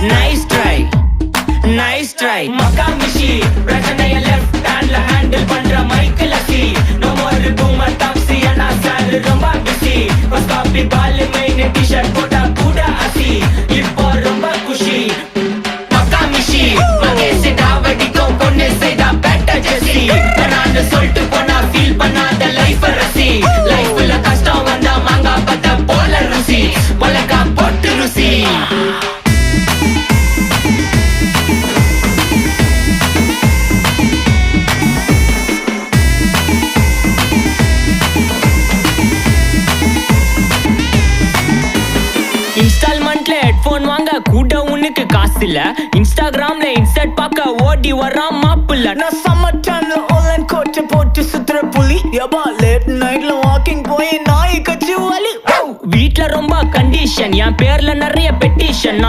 nice try nice try Makamishi பிரச்சனைய left handல handle பண்ற Michael அசி no more boomer taxi ana sir ரொம்ப busy first copy ball main t-shirt போட்டா கூட அசி இப்போ ரொம்ப குஷி Makamishi மகேஷ் டாவடிக்கோ பொண்ணு செய்தா பெட்டர் ஜெசி நான் சொல்லிட்டு போனா ஃபீல் பண்ணாத லைஃப் ரசி லைஃப்ல கஷ்டம் வந்தா மாங்கா பத்த போல ருசி மொளகா போட்டு ருசி இன்ஸ்டால்மெண்ட்ல ஹெட்போன் வாங்க கூட உனக்கு காசு இல்ல இன்ஸ்டாகிராம்ல இன்ஸ்டன்ட் பார்க்க ஓடி வரான் மாப்பிள்ள நான் சம்மர் டைம்ல ஆன்லைன் கோட்டை போட்டு சுத்துற புலி யபா லேட் நைட்ல வாக்கிங் போய் நாய் கச்சி வலி வீட்ல ரொம்ப கண்டிஷன் என் பேர்ல நிறைய பெட்டிஷன்